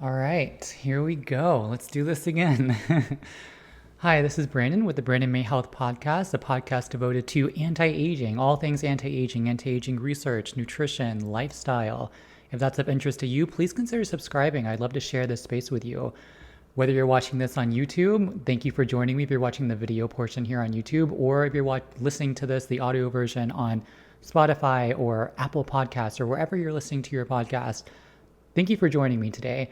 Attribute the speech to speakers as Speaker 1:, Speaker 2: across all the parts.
Speaker 1: All right, here we go. Let's do this again. Hi, this is Brandon with the Brandon May Health Podcast, a podcast devoted to anti-aging, all things anti-aging, anti-aging research, nutrition, lifestyle. If that's of interest to you, please consider subscribing. I'd love to share this space with you. Whether you're watching this on YouTube, thank you for joining me if you're watching the video portion here on YouTube, or if you're listening to this, the audio version on Spotify or Apple Podcasts or wherever you're listening to your podcast. Thank you for joining me today.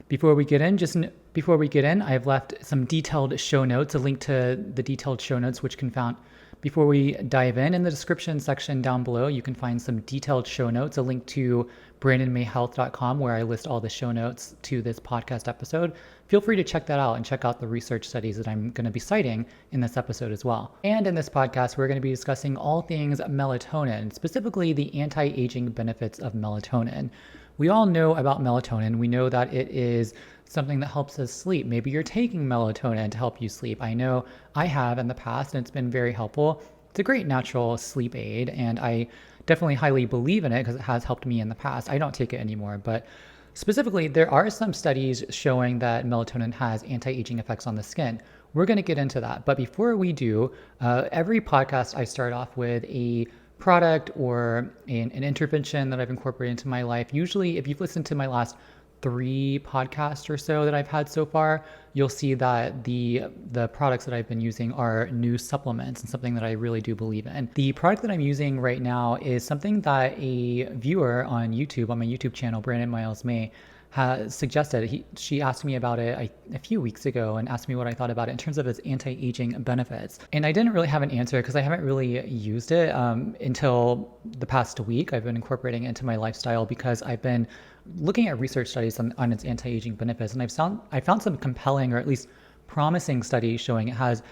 Speaker 1: Before we get in, I've left some detailed show notes, a link to the detailed show notes, which can found before we dive in the description section down below. You can find some detailed show notes, a link to brandonmayhealth.com where I list all the show notes to this podcast episode. Feel free to check that out and check out the research studies that I'm going to be citing in this episode as well. And in this podcast, we're going to be discussing all things melatonin, specifically the anti-aging benefits of melatonin. We all know about melatonin. We know that it is something that helps us sleep. Maybe you're taking melatonin to help you sleep. I know I have in the past, and it's been very helpful. It's a great natural sleep aid, and I definitely highly believe in it because it has helped me in the past. I don't take it anymore, but specifically, there are some studies showing that melatonin has anti-aging effects on the skin. We're going to get into that. But before we do, every podcast I start off with a product or an intervention that I've incorporated into my life. Usually, if you've listened to my last 3 podcasts or so that I've had so far, you'll see that the products that I've been using are new supplements and something that I really do believe in. The product that I'm using right now is something that a viewer on YouTube, on my YouTube channel, Brandon Miles May, has suggested. She asked me about it a few weeks ago and asked me what I thought about it in terms of its anti-aging benefits. And I didn't really have an answer because I haven't really used it until the past week. I've been incorporating it into my lifestyle because I've been looking at research studies on its anti-aging benefits, and I found some compelling or at least promising studies showing it has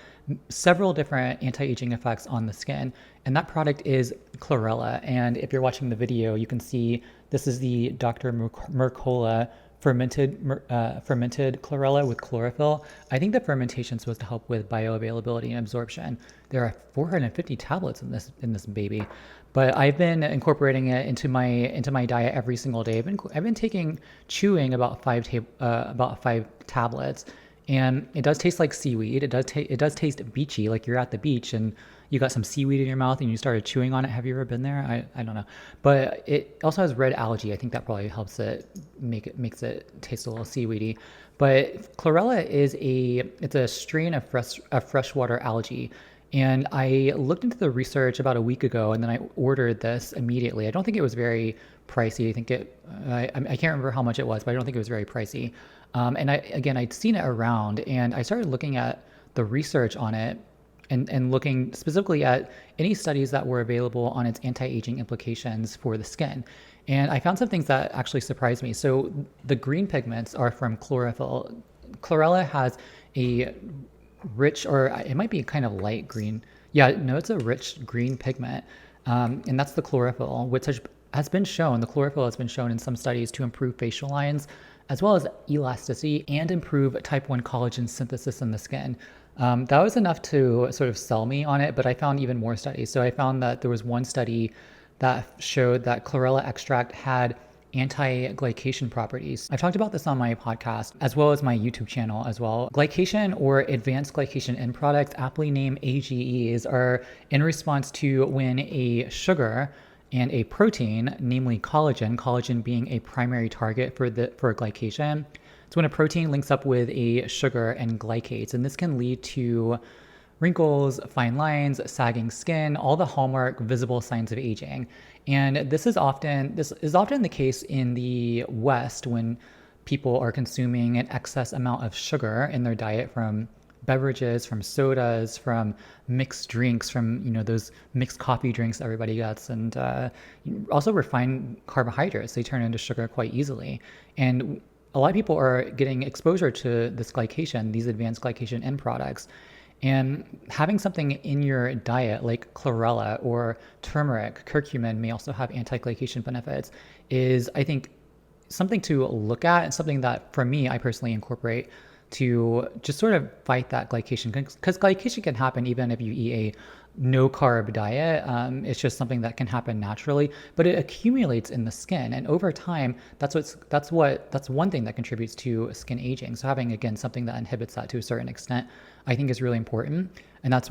Speaker 1: several different anti-aging effects on the skin. And that product is chlorella. And if you're watching the video, you can see this is the Dr. Mercola fermented chlorella with chlorophyll. I think the fermentation is supposed to help with bioavailability and absorption. There are 450 tablets in this baby, but I've been incorporating it into my diet every single day. I've been chewing about 5 tablets. And it does taste like seaweed. It does taste beachy, like you're at the beach and you got some seaweed in your mouth and you started chewing on it. Have you ever been there? I don't know. But it also has red algae. I think that probably helps makes it taste a little seaweedy. But chlorella it's a strain of freshwater algae. And I looked into the research about a week ago, and then I ordered this immediately. I don't think it was very pricey. I can't remember how much it was, but I don't think it was very pricey. And I'd seen it around, and I started looking at the research on it and looking specifically at any studies that were available on its anti-aging implications for the skin. And I found some things that actually surprised me. So the green pigments are from chlorophyll. Chlorella has a rich, or it might be kind of light green. Yeah, no, it's a rich green pigment. And that's the chlorophyll, which has been shown, the chlorophyll has been shown in some studies to improve facial lines, as well as elasticity and improve type 1 collagen synthesis in the skin. That was enough to sort of sell me on it, but I found even more studies. So I found that there was one study that showed that chlorella extract had anti-glycation properties. I've talked about this on my podcast as well as my YouTube channel as well. Glycation, or advanced glycation end products, aptly named AGEs, are in response to when a sugar and a protein, namely collagen being a primary target for glycation. It's when a protein links up with a sugar and glycates, and this can lead to wrinkles, fine lines, sagging skin, all the hallmark visible signs of aging. And this is often the case in the West when people are consuming an excess amount of sugar in their diet from beverages, from sodas, from mixed drinks, from those mixed coffee drinks everybody gets, and also refined carbohydrates. They turn into sugar quite easily, and a lot of people are getting exposure to this glycation, these advanced glycation end products. And having something in your diet like chlorella or turmeric, curcumin may also have anti-glycation benefits, is, I think, something to look at, and something that, for me, I personally incorporate to just sort of fight that glycation, because glycation can happen even if you eat no carb diet. It's just something that can happen naturally, but it accumulates in the skin, and over time, that's one thing that contributes to skin aging. So having, again, something that inhibits that to a certain extent, I think is really important. And that's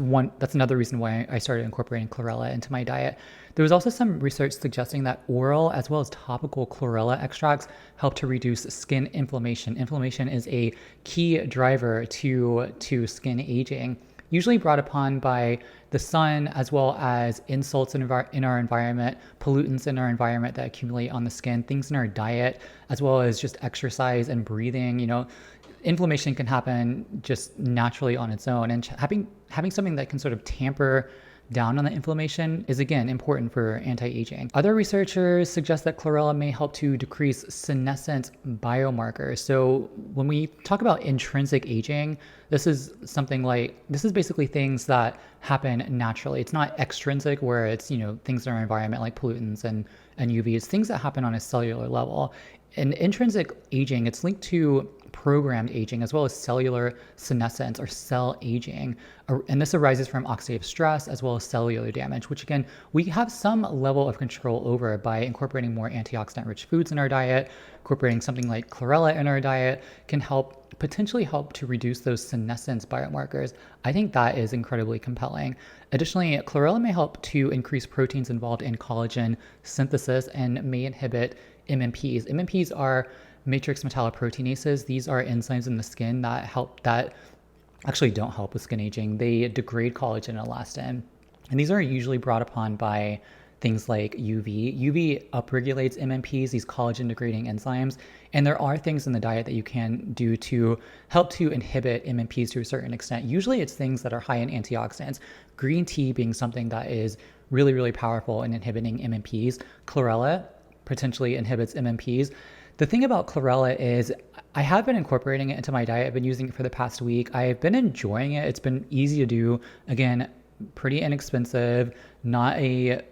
Speaker 1: another reason why I started incorporating chlorella into my diet. There was also some research suggesting that oral as well as topical chlorella extracts help to reduce skin inflammation. Inflammation is a key driver to skin aging, usually brought upon by the sun, as well as insults in our environment, pollutants in our environment that accumulate on the skin, things in our diet, as well as just exercise and breathing. Inflammation can happen just naturally on its own, and having something that can sort of tamper down on the inflammation is, again, important for anti-aging. Other researchers suggest that chlorella may help to decrease senescence biomarkers. So when we talk about intrinsic aging, this is basically things that happen naturally. It's not extrinsic, where it's, things in our environment like pollutants and UVs, things that happen on a cellular level. In intrinsic aging, it's linked to programmed aging as well as cellular senescence or cell aging. And this arises from oxidative stress as well as cellular damage, which, again, we have some level of control over by incorporating more antioxidant rich foods in our diet. Incorporating something like chlorella in our diet can potentially help to reduce those senescence biomarkers. I think that is incredibly compelling. Additionally, chlorella may help to increase proteins involved in collagen synthesis and may inhibit MMPs. MMPs are matrix metalloproteinases. These are enzymes in the skin that actually don't help with skin aging. They degrade collagen and elastin. And these are usually brought upon by things like UV. UV upregulates MMPs, these collagen degrading enzymes. And there are things in the diet that you can do to help to inhibit MMPs to a certain extent. Usually it's things that are high in antioxidants. Green tea being something that is really, really powerful in inhibiting MMPs. Chlorella potentially inhibits MMPs. The thing about chlorella is I have been incorporating it into my diet. I've been using it for the past week. I've been enjoying it. It's been easy to do. Again, pretty inexpensive, and I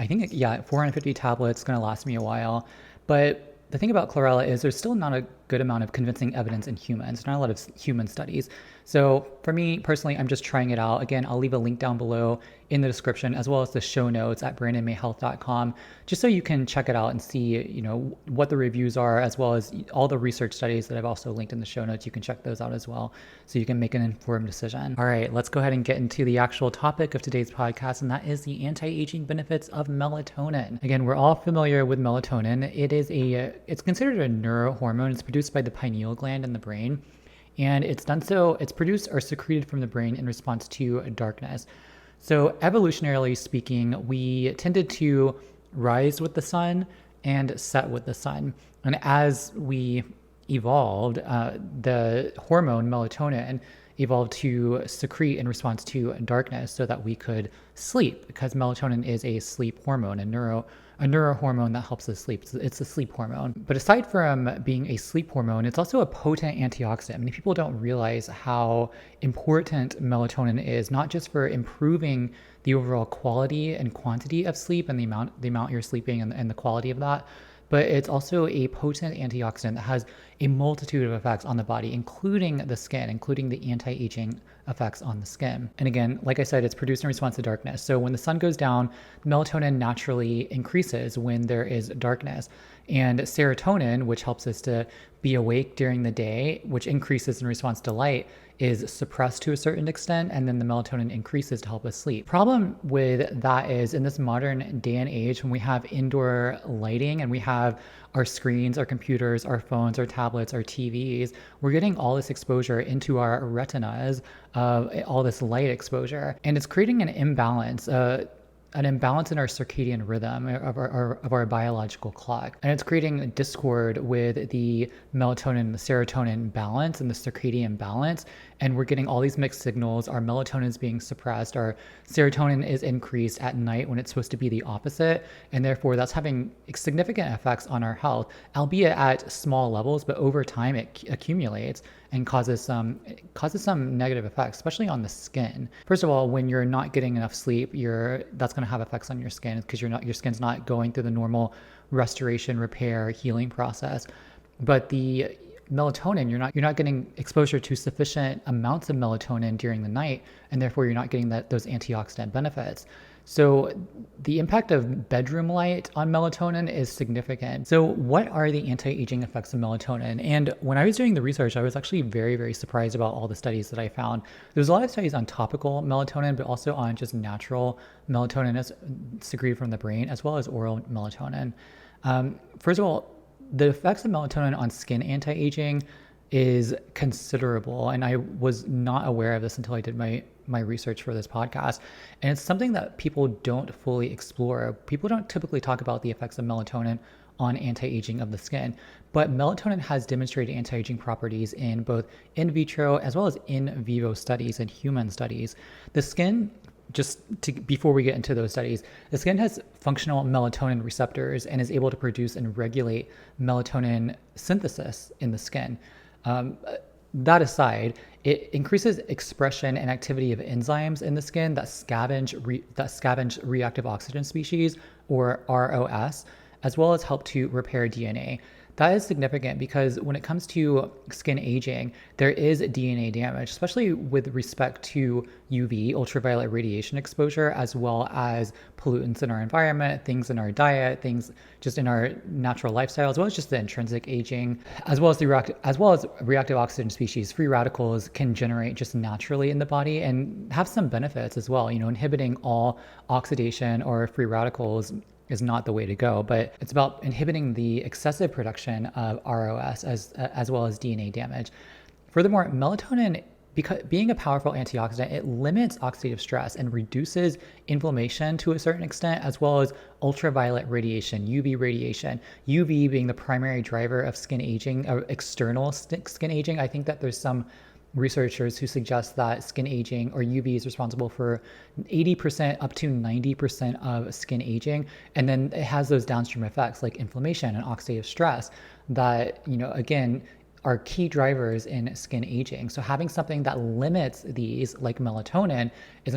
Speaker 1: think, 450 tablets, going to last me a while. But the thing about chlorella is there's still not a good amount of convincing evidence in humans, not a lot of human studies. So for me personally, I'm just trying it out. Again, I'll leave a link down below in the description, as well as the show notes at brandonmayhealth.com, just so you can check it out and see, what the reviews are, as well as all the research studies that I've also linked in the show notes. You can check those out as well, so you can make an informed decision. All right, let's go ahead and get into the actual topic of today's podcast, and that is the anti-aging benefits of melatonin. Again, we're all familiar with melatonin. It's considered a neurohormone. It's produced by the pineal gland in the brain. And it's produced or secreted from the brain in response to darkness. So evolutionarily speaking, we tended to rise with the sun and set with the sun. And as we evolved, the hormone melatonin evolved to secrete in response to darkness so that we could sleep, because melatonin is a sleep hormone, a neurohormone that helps us sleep. It's a sleep hormone. But aside from being a sleep hormone, it's also a potent antioxidant. Many people don't realize how important melatonin is, not just for improving the overall quality and quantity of sleep and the amount you're sleeping and the quality of that, but it's also a potent antioxidant that has a multitude of effects on the body, including the skin, including the anti-aging effects on the skin. And again, like I said, it's produced in response to darkness. So when the sun goes down, melatonin naturally increases when there is darkness. And serotonin, which helps us to be awake during the day, which increases in response to light, is suppressed to a certain extent, and then the melatonin increases to help us sleep. Problem with that is, in this modern day and age, when we have indoor lighting and we have our screens, our computers, our phones, our tablets, our TVs, we're getting all this exposure into our retinas, all this light exposure, and it's creating an imbalance in our circadian rhythm of our biological clock. And it's creating a discord with the melatonin and the serotonin balance and the circadian balance. And we're getting all these mixed signals. Our melatonin is being suppressed. Our serotonin is increased at night when it's supposed to be the opposite. And therefore, that's having significant effects on our health, albeit at small levels, but over time it accumulates and causes some negative effects, especially on the skin. First of all, when you're not getting enough sleep, that's going to have effects on your skin, because your skin's not going through the normal restoration, repair, healing process. But the melatonin, you're not getting exposure to sufficient amounts of melatonin during the night, and therefore you're not getting those antioxidant benefits. So the impact of bedroom light on melatonin is significant. So what are the anti-aging effects of melatonin? And when I was doing the research, I was actually very, very surprised about all the studies that I found. There's a lot of studies on topical melatonin, but also on just natural melatonin as secreted from the brain, as well as oral melatonin. First of all, the effects of melatonin on skin anti-aging is considerable, and I was not aware of this until I did my research for this podcast. And it's something that people don't fully explore. People don't typically talk about the effects of melatonin on anti-aging of the skin, but melatonin has demonstrated anti-aging properties in both in vitro as well as in vivo studies and human studies. The skin, before we get into those studies, the skin has functional melatonin receptors and is able to produce and regulate melatonin synthesis in the skin. That aside, it increases expression and activity of enzymes in the skin that scavenge reactive oxygen species, or ROS, as well as help to repair DNA. That is significant because when it comes to skin aging, there is DNA damage, especially with respect to UV, ultraviolet radiation exposure, as well as pollutants in our environment, things in our diet, things just in our natural lifestyle, as well as just the intrinsic aging, as well as reactive oxygen species. Free radicals can generate just naturally in the body and have some benefits as well. Inhibiting all oxidation or free radicals is not the way to go, but it's about inhibiting the excessive production of ROS as well as DNA damage. Furthermore, melatonin, because being a powerful antioxidant, it limits oxidative stress and reduces inflammation to a certain extent, as well as ultraviolet radiation, UV radiation. UV being the primary driver of skin aging, or external skin aging. I think that there's some researchers who suggest that skin aging, or UV, is responsible for 80% up to 90% of skin aging. And then it has those downstream effects like inflammation and oxidative stress that, again, are key drivers in skin aging. So having something that limits these, like melatonin, is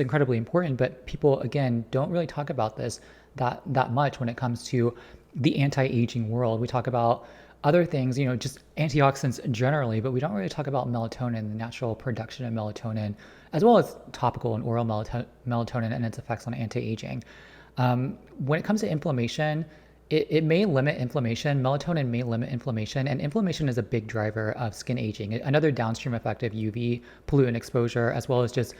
Speaker 1: incredibly important. But people, again, don't really talk about this that much when it comes to the anti-aging world. We talk about other things, just antioxidants generally, but we don't really talk about melatonin, the natural production of melatonin, as well as topical and oral melatonin and its effects on anti-aging. When it comes to inflammation, it may limit inflammation. Melatonin may limit inflammation, and inflammation is a big driver of skin aging. Another downstream effect of UV pollutant exposure, as well as just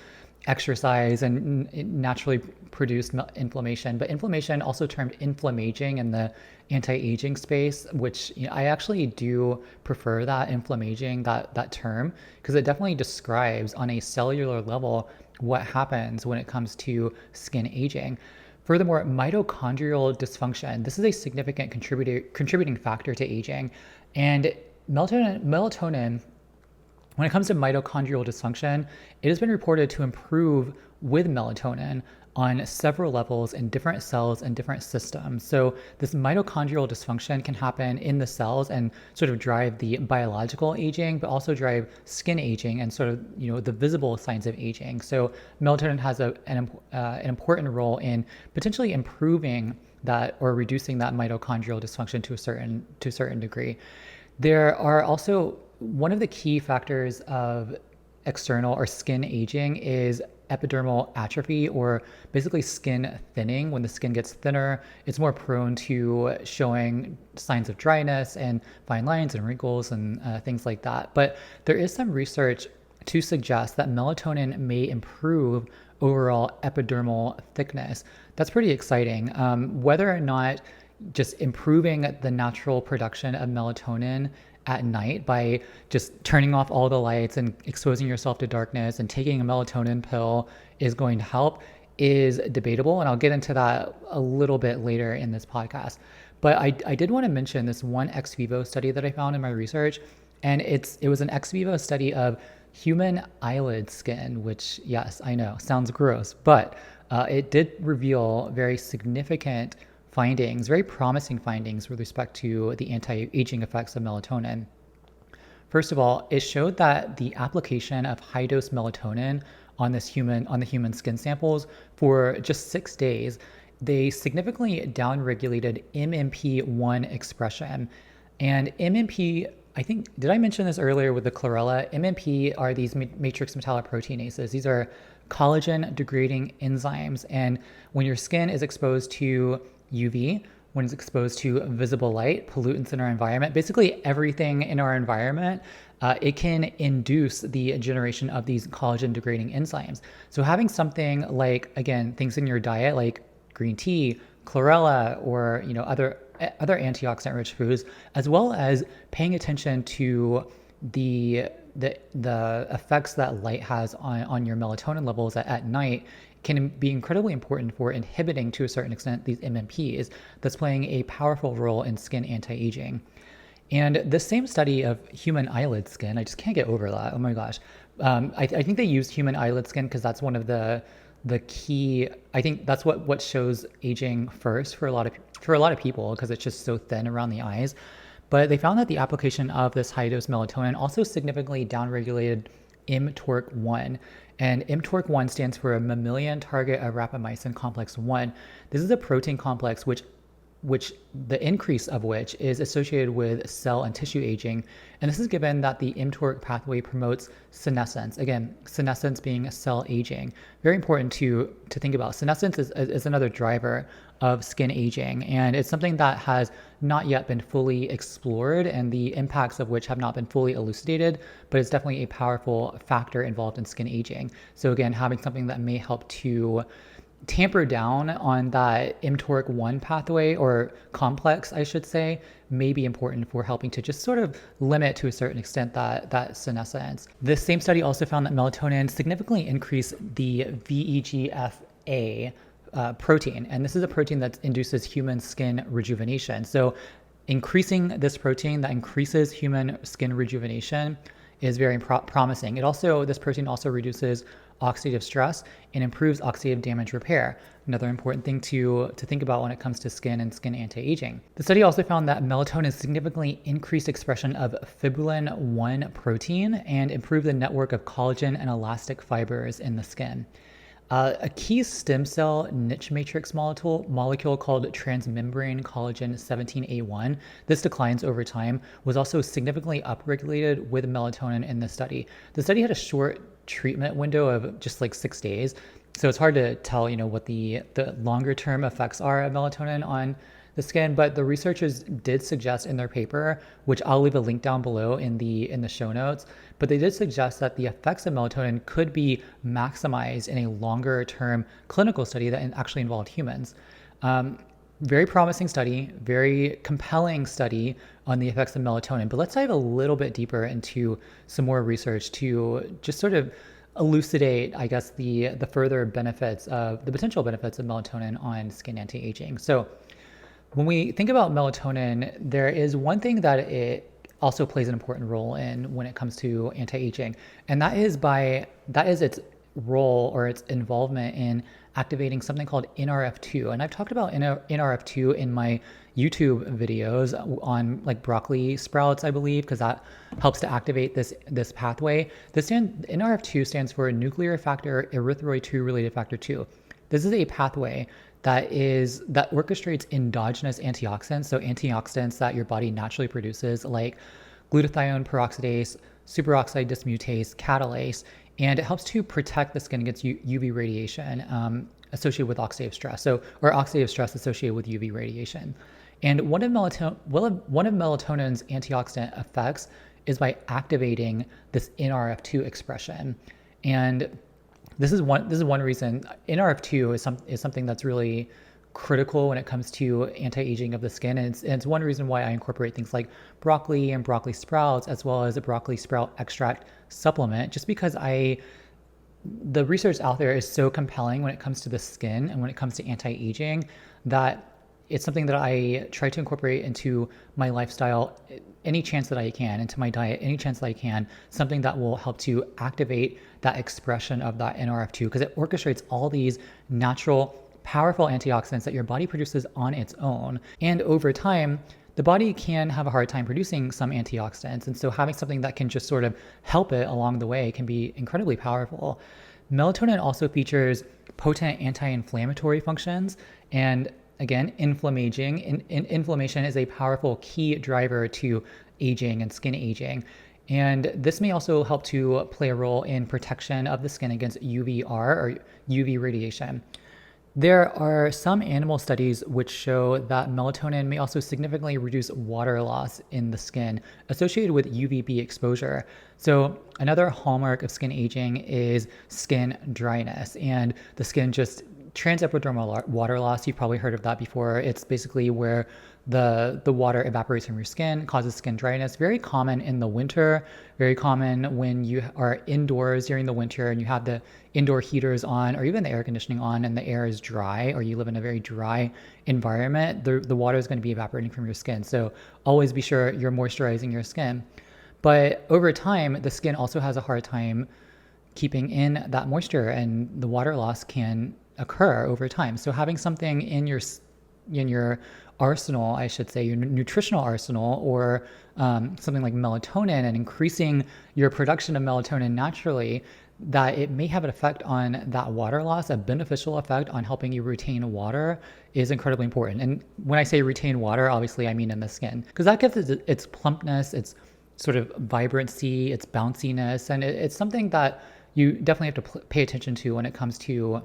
Speaker 1: exercise and naturally produced inflammation. But inflammation, also termed inflammaging in the anti-aging space, which I actually do prefer that inflammaging, that term, because it definitely describes on a cellular level what happens when it comes to skin aging. Furthermore, mitochondrial dysfunction. This is a significant contributing factor to aging. And melatonin, when it comes to mitochondrial dysfunction, it has been reported to improve with melatonin on several levels in different cells and different systems. So this mitochondrial dysfunction can happen in the cells and sort of drive the biological aging, but also drive skin aging and sort of, the visible signs of aging. So melatonin has an important role in potentially improving that or reducing that mitochondrial dysfunction to a certain degree. There are also, one of the key factors of external or skin aging is epidermal atrophy, or basically skin thinning. When the skin gets thinner, it's more prone to showing signs of dryness and fine lines and wrinkles and things like that. But there is some research to suggest that melatonin may improve overall epidermal thickness. That's pretty exciting. Whether or not just improving the natural production of melatonin at night by just turning off all the lights and exposing yourself to darkness and taking a melatonin pill is going to help is debatable. And I'll get into that a little bit later in this podcast. But I did want to mention this one ex vivo study that I found in my research. And it was an ex vivo study of human eyelid skin, which, yes, I know, sounds gross, but it did reveal very significant findings, very promising findings with respect to the anti-aging effects of melatonin. First of all, it showed that the application of high-dose melatonin on the human skin samples for just 6 days, they significantly downregulated MMP1 expression. And MMP I think, did I mention this earlier with the chlorella? MMP are these matrix metalloproteinases. These are collagen degrading enzymes. And when your skin is exposed to UV, when it's exposed to visible light, pollutants in our environment, basically everything in our environment, it can induce the generation of these collagen degrading enzymes. So having something like, again, things in your diet like green tea, chlorella, or other antioxidant rich foods, as well as paying attention to the effects that light has on your melatonin levels at night, can be incredibly important for inhibiting, to a certain extent, these MMPs. That's playing a powerful role in skin anti-aging. And the same study of human eyelid skin, I just can't get over that. Oh my gosh. I think they used human eyelid skin because that's one of the key, I think that's what shows aging first for a lot of people, because it's just so thin around the eyes. But they found that the application of this high dose melatonin also significantly downregulated mTORC1. And mTORC1 stands for a mammalian target of rapamycin complex 1. This is a protein complex which the increase of which is associated with cell and tissue aging. And this is given that the mTORC pathway promotes senescence. Again, senescence being cell aging. Very important to think about. Senescence is another driver of skin aging, and it's something that has not yet been fully explored, and the impacts of which have not been fully elucidated, but it's definitely a powerful factor involved in skin aging. So again, having something that may help to tamper down on that mTORC1 pathway, or complex, I should say, may be important for helping to just sort of limit, to a certain extent, that senescence. This same study also found that melatonin significantly increased the VEGF-A protein, and this is a protein that induces human skin rejuvenation. So increasing this protein that increases human skin rejuvenation is very promising. This protein also reduces oxidative stress and improves oxidative damage repair. Another important thing to think about when it comes to skin and skin anti-aging. The study also found that melatonin significantly increased expression of fibrillin-1 protein and improved the network of collagen and elastic fibers in the skin. A key stem cell niche matrix molecule called transmembrane collagen 17A1, this declines over time, was also significantly upregulated with melatonin in the study. The study had a short treatment window of just like 6 days, so it's hard to tell, what the longer term effects are of melatonin on the skin, but the researchers did suggest in their paper, which I'll leave a link down below in the show notes, but they did suggest that the effects of melatonin could be maximized in a longer term clinical study that actually involved humans. Very promising study, very compelling study on the effects of melatonin, but let's dive a little bit deeper into some more research to just sort of elucidate, I guess, the further benefits of the potential benefits of melatonin on skin anti-aging. So when we think about melatonin, there is one thing that it also plays an important role in when it comes to anti-aging, and that is its role, or its involvement in activating something called NRF2. And I've talked about NRF2 in my YouTube videos on like broccoli sprouts, I believe, because that helps to activate this pathway. NRF2 stands for nuclear factor erythroid 2 related factor 2. This is a pathway that orchestrates endogenous antioxidants, so antioxidants that your body naturally produces, like glutathione peroxidase, superoxide dismutase, catalase, and it helps to protect the skin against UV radiation associated with oxidative stress, or oxidative stress associated with UV radiation. And one of melatonin's antioxidant effects is by activating this NRF2 expression. And this is one reason NRF2 is something that's really critical when it comes to anti-aging of the skin, and it's one reason why I incorporate things like broccoli and broccoli sprouts, as well as a broccoli sprout extract supplement, just because the research out there is so compelling when it comes to the skin and when it comes to anti-aging, that it's something that I try to incorporate into my lifestyle any chance that I can, into my diet any chance that I can, something that will help to activate that expression of that NRF2, because it orchestrates all these natural, powerful antioxidants that your body produces on its own. And over time, the body can have a hard time producing some antioxidants. And so having something that can just sort of help it along the way can be incredibly powerful. Melatonin also features potent anti-inflammatory functions. And again, inflammation is a powerful key driver to aging and skin aging. And this may also help to play a role in protection of the skin against UVR or UV radiation. There are some animal studies which show that melatonin may also significantly reduce water loss in the skin associated with UVB exposure. So another hallmark of skin aging is skin dryness, and the skin just transepidermal water loss. You've probably heard of that before. It's basically where the water evaporates from your skin, causes skin dryness. Very common in the winter, very common when you are indoors during the winter and you have the indoor heaters on or even the air conditioning on and the air is dry, or you live in a very dry environment, the water is going to be evaporating from your skin. So always be sure you're moisturizing your skin. But over time, the skin also has a hard time keeping in that moisture, and the water loss can occur over time. So having something in your arsenal, I should say, your nutritional arsenal, or something like melatonin, and increasing your production of melatonin naturally, that it may have an effect on that water loss, a beneficial effect on helping you retain water, is incredibly important. And when I say retain water, obviously I mean in the skin, because that gives it its plumpness, its sort of vibrancy, its bounciness, and it's something that you definitely have to pay attention to when it comes to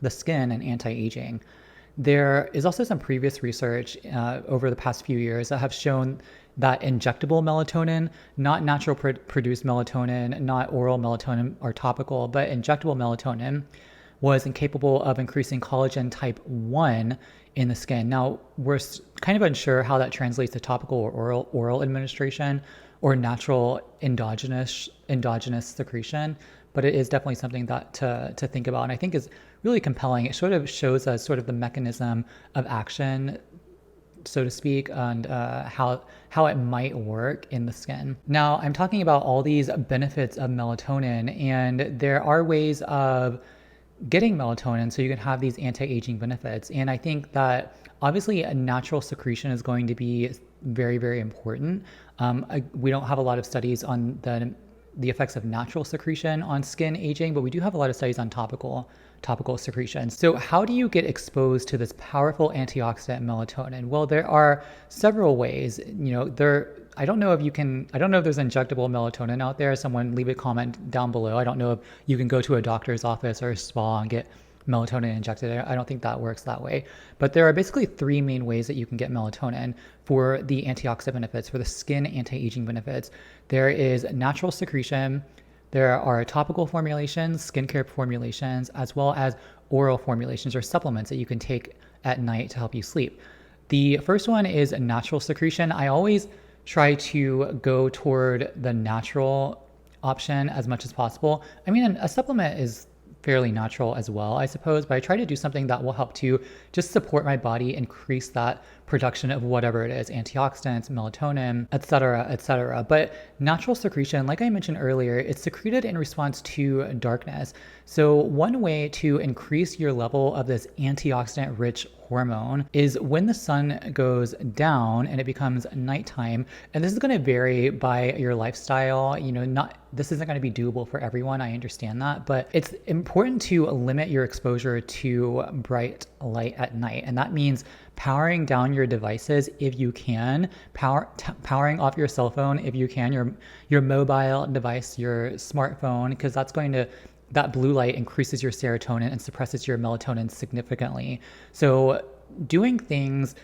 Speaker 1: the skin and anti-aging. There is also some previous research over the past few years that have shown that injectable melatonin, not natural produced melatonin, not oral melatonin or topical, but injectable melatonin was incapable of increasing collagen type 1 in the skin. Now, we're kind of unsure how that translates to topical or oral administration or natural endogenous secretion, but it is definitely something that to think about, and I think is really compelling. It sort of shows us sort of the mechanism of action, so to speak, and how it might work in the skin. Now, I'm talking about all these benefits of melatonin, and there are ways of getting melatonin so you can have these anti-aging benefits. And I think that obviously a natural secretion is going to be very, very important. We don't have a lot of studies on the effects of natural secretion on skin aging, but we do have a lot of studies on topical secretions. So how do you get exposed to this powerful antioxidant melatonin? Well, there are several ways. I don't know if there's injectable melatonin out there. Someone leave a comment down below. I don't know if you can go to a doctor's office or a spa and get melatonin injected. I don't think that works that way. But there are basically three main ways that you can get melatonin for the antioxidant benefits, for the skin anti-aging benefits. There is natural secretion. There are topical formulations, skincare formulations, as well as oral formulations or supplements that you can take at night to help you sleep. The first one is natural secretion. I always try to go toward the natural option as much as possible. I mean, a supplement is fairly natural as well, I suppose, but I try to do something that will help to just support my body, increase that production of whatever it is, antioxidants, melatonin, etc. But natural secretion, like I mentioned earlier, it's secreted in response to darkness. So one way to increase your level of this antioxidant-rich hormone is when the sun goes down and it becomes nighttime. And this is going to vary by your lifestyle. This isn't going to be doable for everyone. I understand that, but it's important to limit your exposure to bright light at night. And that means powering down your devices if you can, powering off your cell phone if you can, your mobile device, your smartphone, because that blue light increases your serotonin and suppresses your melatonin significantly. So doing things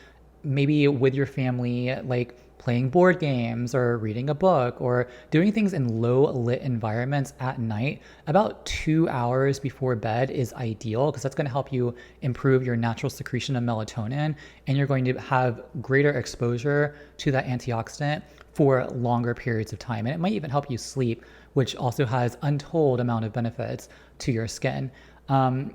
Speaker 1: maybe with your family, like playing board games or reading a book or doing things in low lit environments at night, about 2 hours before bed is ideal, because that's going to help you improve your natural secretion of melatonin, and you're going to have greater exposure to that antioxidant for longer periods of time. And it might even help you sleep, which also has untold amount of benefits to your skin.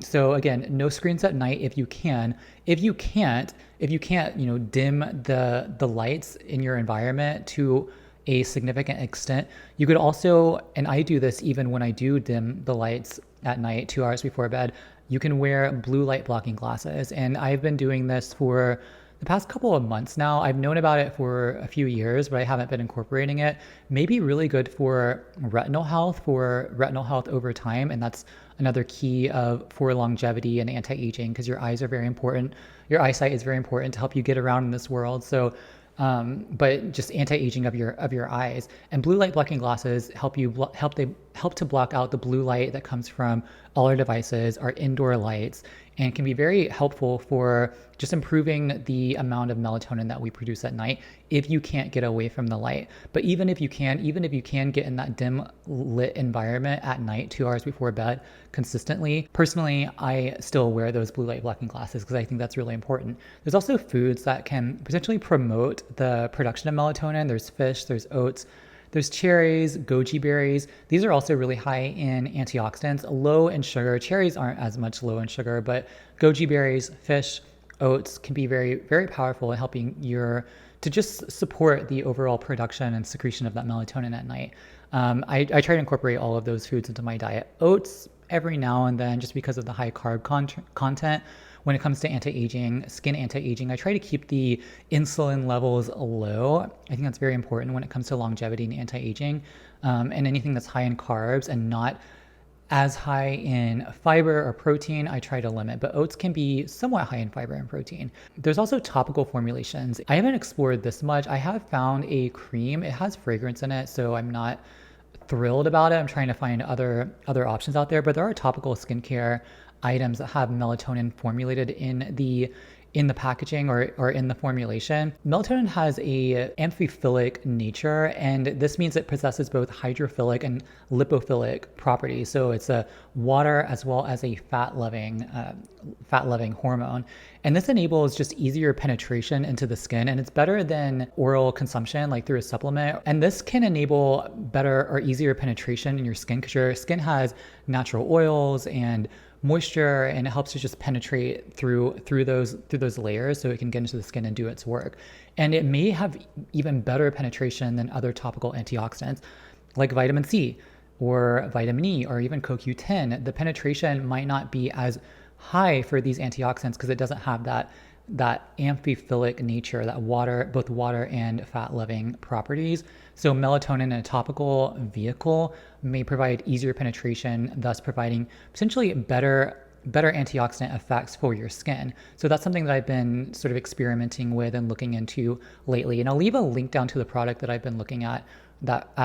Speaker 1: So again, no screens at night if you can. If you can't, dim the lights in your environment to a significant extent, you could also, and I do this even when I do dim the lights at night 2 hours before bed, you can wear blue light blocking glasses. And I've been doing this for the past couple of months now. I've known about it for a few years, but I haven't been incorporating it. Maybe really good for retinal health over time. And that's another key for longevity and anti-aging, because your eyes are very important. Your eyesight is very important to help you get around in this world. So but just anti-aging of your eyes. And blue light blocking glasses help to block out the blue light that comes from all our devices, our indoor lights, and can be very helpful for just improving the amount of melatonin that we produce at night if you can't get away from the light. But even if you can get in that dim lit environment at night 2 hours before bed consistently, personally, I still wear those blue light blocking glasses because I think that's really important. There's also foods that can potentially promote the production of melatonin. There's fish, there's oats, there's cherries, goji berries. These are also really high in antioxidants, low in sugar. Cherries aren't as much low in sugar, but goji berries, fish, oats can be very, very powerful in helping to just support the overall production and secretion of that melatonin at night. I try to incorporate all of those foods into my diet. Oats every now and then, just because of the high carb content. When it comes to anti-aging, skin anti-aging, I try to keep the insulin levels low. I think that's very important when it comes to longevity and anti-aging. And anything that's high in carbs and not as high in fiber or protein, I try to limit. But oats can be somewhat high in fiber and protein. There's also topical formulations. I haven't explored this much. I have found a cream. It has fragrance in it, so I'm not thrilled about it. I'm trying to find other options out there, but there are topical skincare items that have melatonin formulated in the packaging or in the formulation. Melatonin has a amphiphilic nature, and this means it possesses both hydrophilic and lipophilic properties. So it's a water as well as a fat-loving hormone. And this enables just easier penetration into the skin, and it's better than oral consumption, like through a supplement. And this can enable better or easier penetration in your skin because your skin has natural oils and moisture, and it helps to just penetrate through those layers so it can get into the skin and do its work. And it may have even better penetration than other topical antioxidants like vitamin C or vitamin E or even CoQ10. The penetration might not be as high for these antioxidants because it doesn't have that amphiphilic nature, that both water and fat-loving properties. So melatonin in a topical vehicle may provide easier penetration, thus providing potentially better antioxidant effects for your skin. So that's something that I've been sort of experimenting with and looking into lately. And I'll leave a link down to the product that I've been looking at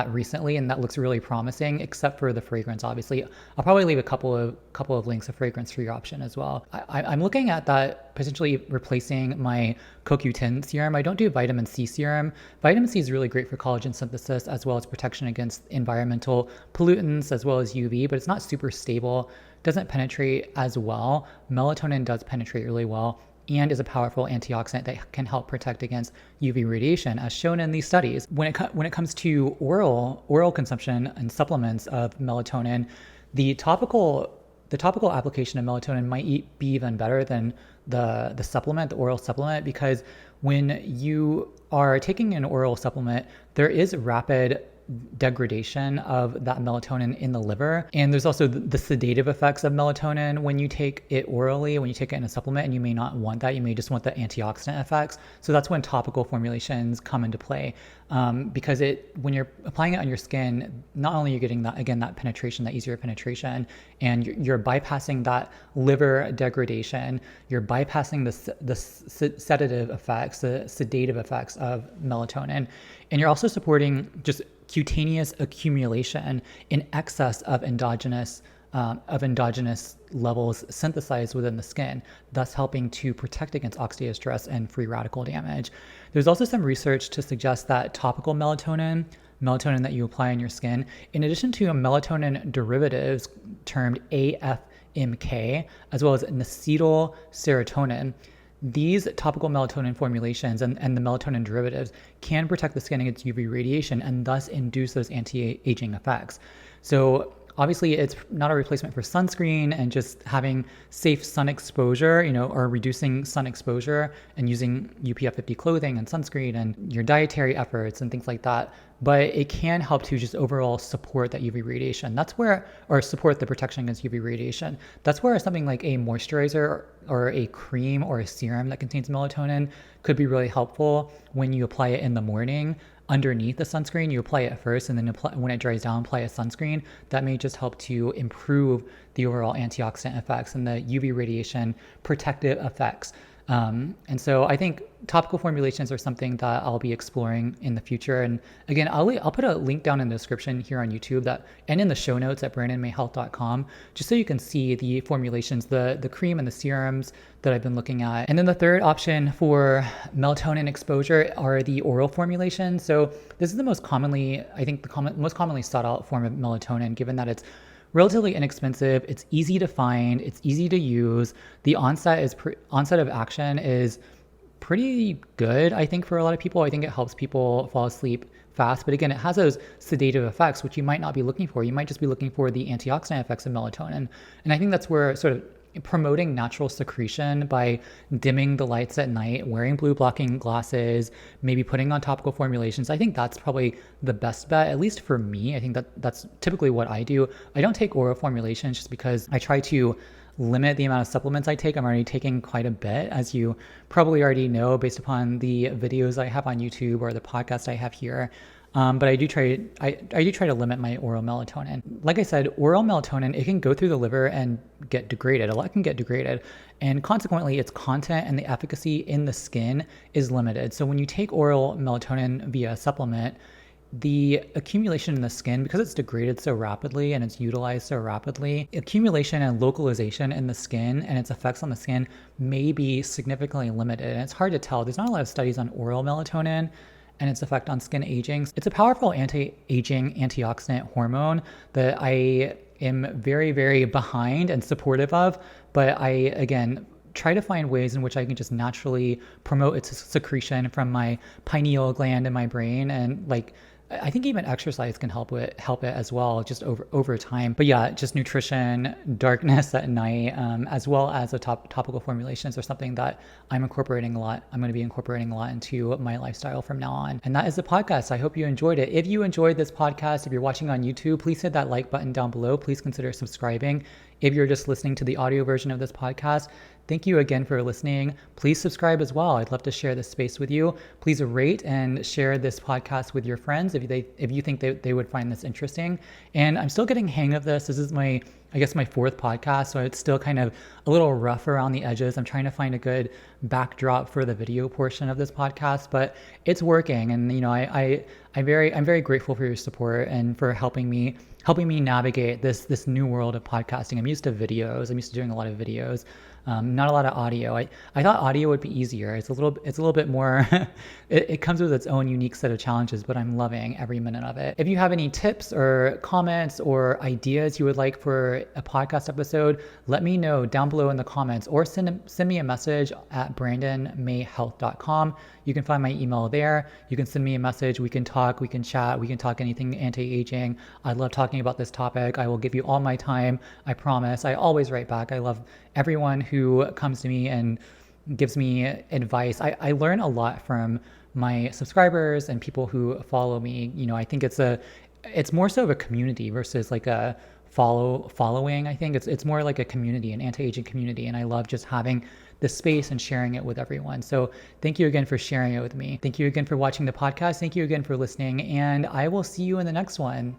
Speaker 1: recently, and that looks really promising, except for the fragrance. Obviously, I'll probably leave a couple of links of fragrance for your option as well. I'm looking at that potentially replacing my CoQ10 serum. I don't do vitamin C serum. Vitamin C is really great for collagen synthesis as well as protection against environmental pollutants as well as UV, but it's not super stable, doesn't penetrate as well. Melatonin does penetrate really well and is a powerful antioxidant that can help protect against UV radiation, as shown in these studies. When it comes to oral consumption and supplements of melatonin, the topical application of melatonin might be even better than the oral supplement, because when you are taking an oral supplement, there is rapid degradation of that melatonin in the liver. And there's also the sedative effects of melatonin when you take it orally, when you take it in a supplement, and you may not want that. You may just want the antioxidant effects. So that's when topical formulations come into play. Because when you're applying it on your skin, not only are you getting that penetration, that easier penetration, and you're bypassing that liver degradation, you're bypassing the sedative effects, the sedative effects of melatonin, and you're also supporting just cutaneous accumulation in excess of endogenous levels synthesized within the skin, thus helping to protect against oxidative stress and free radical damage. There's also some research to suggest that topical melatonin that you apply on your skin, in addition to melatonin derivatives termed AFMK, as well as N-acetyl serotonin, these topical melatonin formulations and the melatonin derivatives can protect the skin against UV radiation and thus induce those anti-aging effects. So obviously, it's not a replacement for sunscreen and just having safe sun exposure, or reducing sun exposure and using UPF 50 clothing and sunscreen and your dietary efforts and things like that. But it can help to just overall support that UV radiation. Or support the protection against UV radiation. That's where something like a moisturizer or a cream or a serum that contains melatonin could be really helpful when you apply it in the morning. Underneath the sunscreen, you apply it first, and then when it dries down, apply a sunscreen. That may just help to improve the overall antioxidant effects and the UV radiation protective effects. And so I think topical formulations are something that I'll be exploring in the future. And again, I'll put a link down in the description here on YouTube and in the show notes at brandonmayhealth.com, just so you can see the formulations, the cream and the serums that I've been looking at. And then the third option for melatonin exposure are the oral formulations. So this is the most commonly, I think most commonly sought out form of melatonin, given that it's relatively inexpensive, it's easy to find, it's easy to use. The onset of action is pretty good, I think, for a lot of people. I think it helps people fall asleep fast. But again, it has those sedative effects, which you might not be looking for. You might just be looking for the antioxidant effects of melatonin. And I think that's where sort of promoting natural secretion by dimming the lights at night, wearing blue blocking glasses, maybe putting on topical formulations. I think that's probably the best bet, at least for me. I think that's typically what I do. I don't take oral formulations just because I try to limit the amount of supplements I take. I'm already taking quite a bit, as you probably already know based upon the videos I have on YouTube or the podcast I have here. But I do try to limit my oral melatonin. Like I said, oral melatonin, it can go through the liver and get degraded. A lot can get degraded. And consequently, its content and the efficacy in the skin is limited. So when you take oral melatonin via supplement, the accumulation in the skin, because it's degraded so rapidly and it's utilized so rapidly, accumulation and localization in the skin and its effects on the skin may be significantly limited. And it's hard to tell. There's not a lot of studies on oral melatonin and its effect on skin aging. It's a powerful anti-aging antioxidant hormone that I am very, very behind and supportive of. But I, again, try to find ways in which I can just naturally promote its secretion from my pineal gland in my brain. And I think even exercise can help it as well, just over time. But yeah, just nutrition, darkness at night, as well as the topical formulations are something that I'm incorporating a lot. I'm going to be incorporating a lot into my lifestyle from now on. And that is the podcast. I hope you enjoyed it. If you enjoyed this podcast, if you're watching on YouTube, please hit that like button down below. Please consider subscribing. If you're just listening to the audio version of this podcast, thank you again for listening. Please subscribe as well. I'd love to share this space with you. Please rate and share this podcast with your friends if you think they would find this interesting. And I'm still getting hang of this. This is my fourth podcast, so it's still kind of a little rough around the edges. I'm trying to find a good backdrop for the video portion of this podcast, but it's working. And I'm very grateful for your support and for helping me navigate this new world of podcasting. I'm used to videos. I'm used to doing a lot of videos. Not a lot of audio. I thought audio would be easier. It's a little bit more, it comes with its own unique set of challenges, but I'm loving every minute of it. If you have any tips or comments or ideas you would like for a podcast episode, let me know down below in the comments, or send me a message at brandonmayhealth.com. You can find my email there. You can send me a message. We can talk, we can chat, we can talk anything anti-aging. I love talking about this topic. I will give you all my time. I promise. I always write back. I love everyone who comes to me and gives me advice. I learn a lot from my subscribers and people who follow me. I think it's more so of a community versus like a following. I think it's more like a community, an anti-aging community. And I love just having this space and sharing it with everyone. So thank you again for sharing it with me. Thank you again for watching the podcast. Thank you again for listening. And I will see you in the next one.